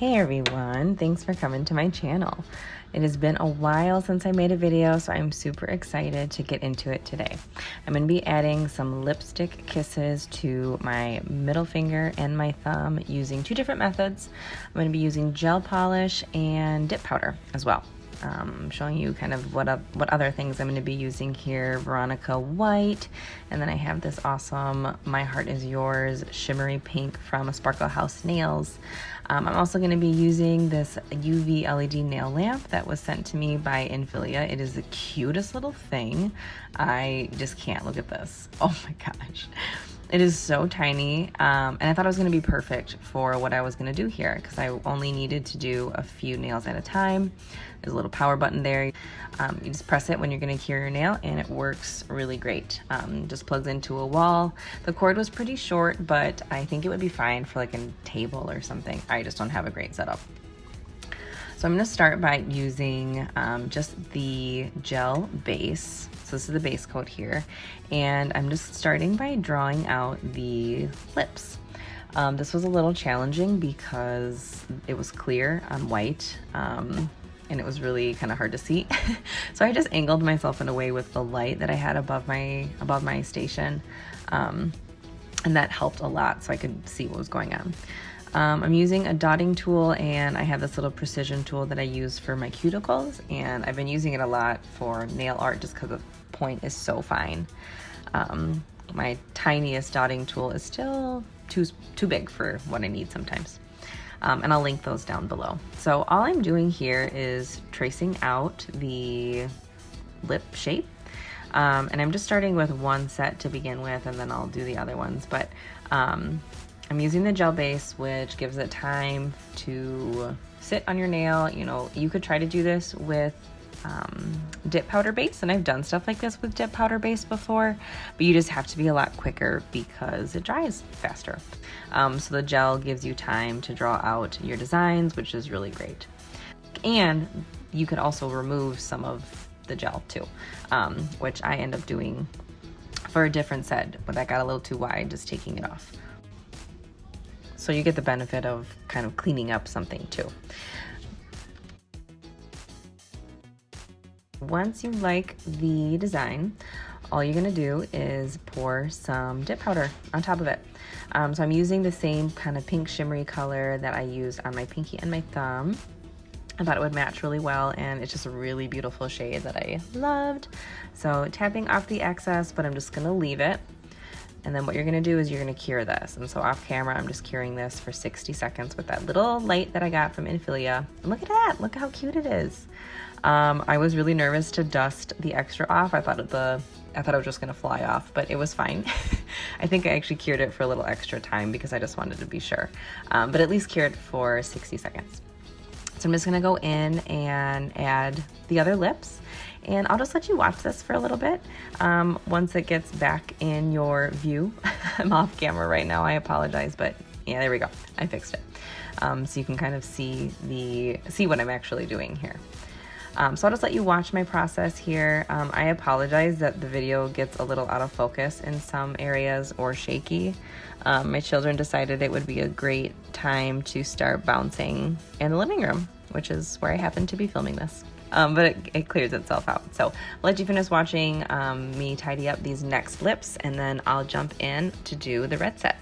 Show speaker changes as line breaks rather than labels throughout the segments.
Hey everyone, thanks for coming to my channel. It has been a while since I made a video, so I'm super excited to get into it today. I'm going to be adding some lipstick kisses to my middle finger and my thumb using two different methods. I'm going to be using gel polish and dip powder as well. I'm showing you kind of what other things I'm going to be using here. Veronica White, and then I have this awesome My Heart Is Yours shimmery pink from Sparkle House Nails. I'm also going to be using this UV LED nail lamp that was sent to me by Infilia. It is the cutest little thing. I just can't look at this. Oh my gosh. It is so tiny, and I thought it was going to be perfect for what I was going to do here because I only needed to do a few nails at a time. There's a little power button there. You just press it when you're going to cure your nail, and it works really great. Just plugs into a wall. The cord was pretty short, but I think it would be fine for like a table or something. I just don't have a great setup. So I'm going to start by using just the gel base. So this is the base coat here. And I'm just starting by drawing out the lips. This was a little challenging because it was clear on white and it was really kind of hard to see. So I just angled myself in a way with the light that I had above my station. And that helped a lot so I could see what was going on. I'm using a dotting tool, and I have this little precision tool that I use for my cuticles, and I've been using it a lot for nail art just because the point is so fine. My tiniest dotting tool is still too big for what I need sometimes. And I'll link those down below. So all I'm doing here is tracing out the lip shape. And I'm just starting with one set to begin with, and then I'll do the other ones. But I'm using the gel base, which gives it time to sit on your nail. You know, you could try to do this with dip powder base, and I've done stuff like this with dip powder base before, but you just have to be a lot quicker because it dries faster. So the gel gives you time to draw out your designs, which is really great. And you could also remove some of the gel too, which I end up doing for a different set, but that got a little too wide, just taking it off. So you get the benefit of kind of cleaning up something too. Once you like the design, all you're gonna do is pour some dip powder on top of it. So I'm using the same kind of pink shimmery color that I used on my pinky and my thumb. I thought it would match really well, and it's just a really beautiful shade that I loved. So tapping off the excess, but I'm just gonna leave it. And then what you're gonna do is you're gonna cure this. And so off camera, I'm just curing this for 60 seconds with that little light that I got from Infilia. And look at that, look how cute it is. I was really nervous to dust the extra off. I thought it was just gonna fly off, but it was fine. I think I actually cured it for a little extra time because I just wanted to be sure. But at least cured for 60 seconds. So I'm just gonna go in and add the other lips, and I'll just let you watch this for a little bit. Once it gets back in your view, I'm off camera right now, I apologize, but yeah, there we go, I fixed it. So you can kind of see what I'm actually doing here. So I'll just let you watch my process here. I apologize that the video gets a little out of focus in some areas or shaky. My children decided it would be a great time to start bouncing in the living room, which is where I happen to be filming this. But it clears itself out. So I'll let you finish watching me tidy up these next lips, and then I'll jump in to do the red set.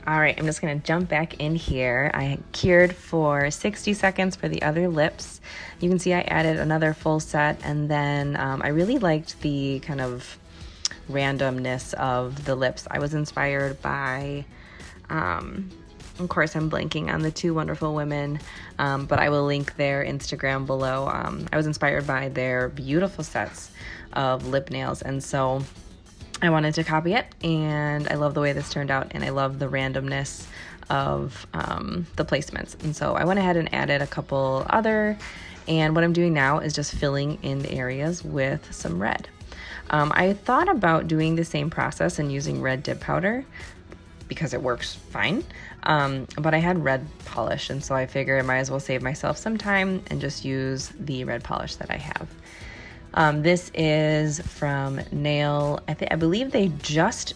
All right, I'm just gonna jump back in here. I cured for 60 seconds for the other lips. You can see I added another full set, and then I really liked the kind of randomness of the lips. I was inspired by, of course I'm blanking on the two wonderful women, but I will link their Instagram below. I was inspired by their beautiful sets of lip nails, and so I wanted to copy it, and I love the way this turned out, and I love the randomness of the placements. And so I went ahead and added a couple other, and what I'm doing now is just filling in the areas with some red. I thought about doing the same process and using red dip powder because it works fine, but I had red polish, and so I figured I might as well save myself some time and just use the red polish that I have. This is from Nail, I believe they just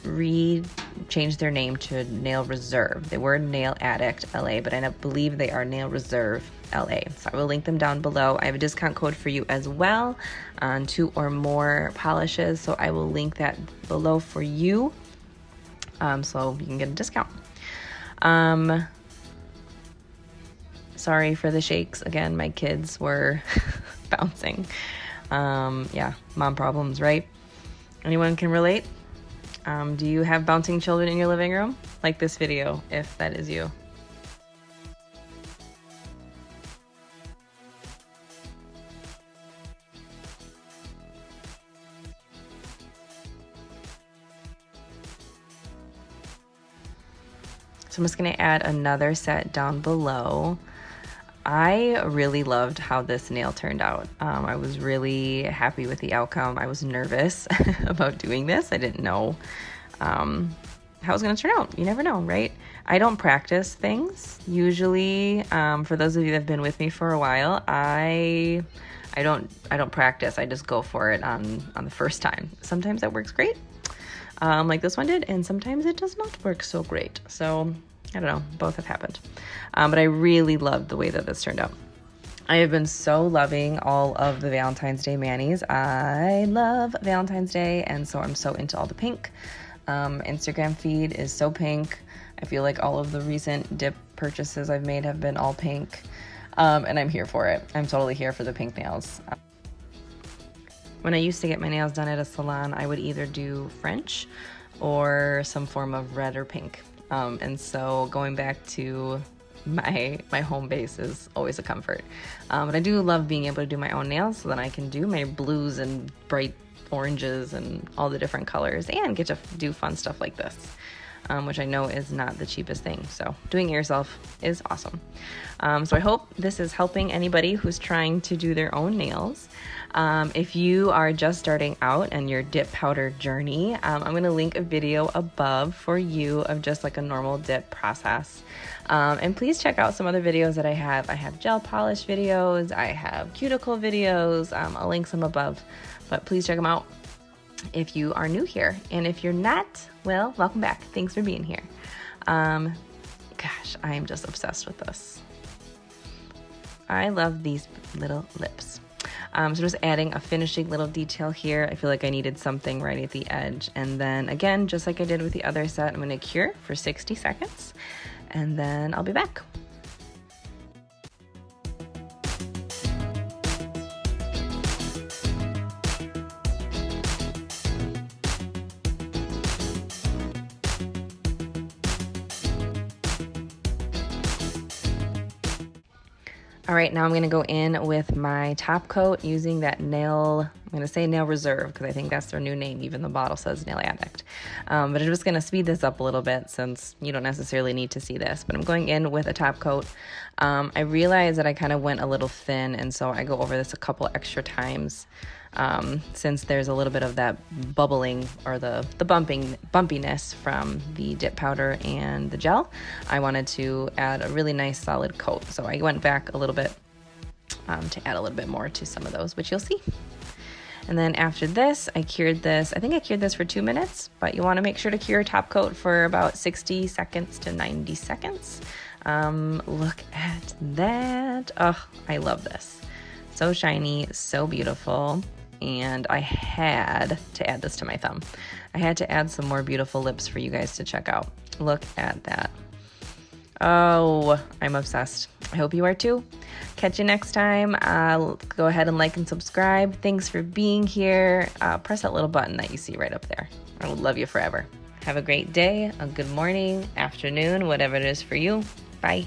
changed their name to Nail Reserve. They were Nail Addict LA, but I believe they are Nail Reserve LA. So I will link them down below. I have a discount code for you as well on 2 or more polishes, so I will link that below for you, so you can get a discount. Sorry for the shakes. Again, my kids were bouncing. Yeah, mom problems, right? Anyone can relate? Do you have bouncing children in your living room? Like this video, if that is you. So I'm just gonna add another set down below. I really loved how this nail turned out. I was really happy with the outcome. I was nervous about doing this. I didn't know how it was gonna turn out. You never know, right? I don't practice things. Usually, for those of you that have been with me for a while, I don't practice. I just go for it on the first time. Sometimes that works great, like this one did, and sometimes it does not work so great. So I don't know, both have happened. But I really loved the way that this turned out. I have been so loving all of the Valentine's Day manis. I love Valentine's Day, and so I'm so into all the pink. Instagram feed is so pink. I feel like all of the recent dip purchases I've made have been all pink, and I'm here for it. I'm totally here for the pink nails. When I used to get my nails done at a salon, I would either do French or some form of red or pink. And so going back to my home base is always a comfort. But I do love being able to do my own nails, so that I can do my blues and bright oranges and all the different colors, and get to do fun stuff like this, which I know is not the cheapest thing. So doing it yourself is awesome. So I hope this is helping anybody who's trying to do their own nails. If you are just starting out on your dip powder journey, I'm going to link a video above for you of just like a normal dip process. And please check out some other videos that I have. I have gel polish videos, I have cuticle videos, I'll link some above, but please check them out if you are new here. And if you're not, well, welcome back. Thanks for being here. Gosh, I am just obsessed with this. I love these little lips. So just adding a finishing little detail here. I feel like I needed something right at the edge. And then again, just like I did with the other set, I'm gonna cure for 60 seconds, and then I'll be back. All right, now I'm gonna go in with my top coat using that Nail, I'm gonna say Nail Reserve because I think that's their new name, even the bottle says Nail Addict. But I'm just gonna speed this up a little bit since you don't necessarily need to see this, but I'm going in with a top coat. I realized that I kind of went a little thin, and so I go over this a couple extra times. Since there's a little bit of that bubbling or the bumpiness from the dip powder and the gel, I wanted to add a really nice solid coat. So I went back a little bit to add a little bit more to some of those, which you'll see. And then after this, I cured this. I think I cured this for 2 minutes, but you want to make sure to cure top coat for about 60 seconds to 90 seconds. Look at that. Oh, I love this. So shiny, so beautiful. And I had to add this to my thumb. I had to add some more beautiful lips for you guys to check out. Look at that. Oh, I'm obsessed. I hope you are too. Catch you next time. Go ahead and like and subscribe. Thanks for being here. Press that little button that you see right up there. I will love you forever. Have a great day, a good morning, afternoon, whatever it is for you. Bye.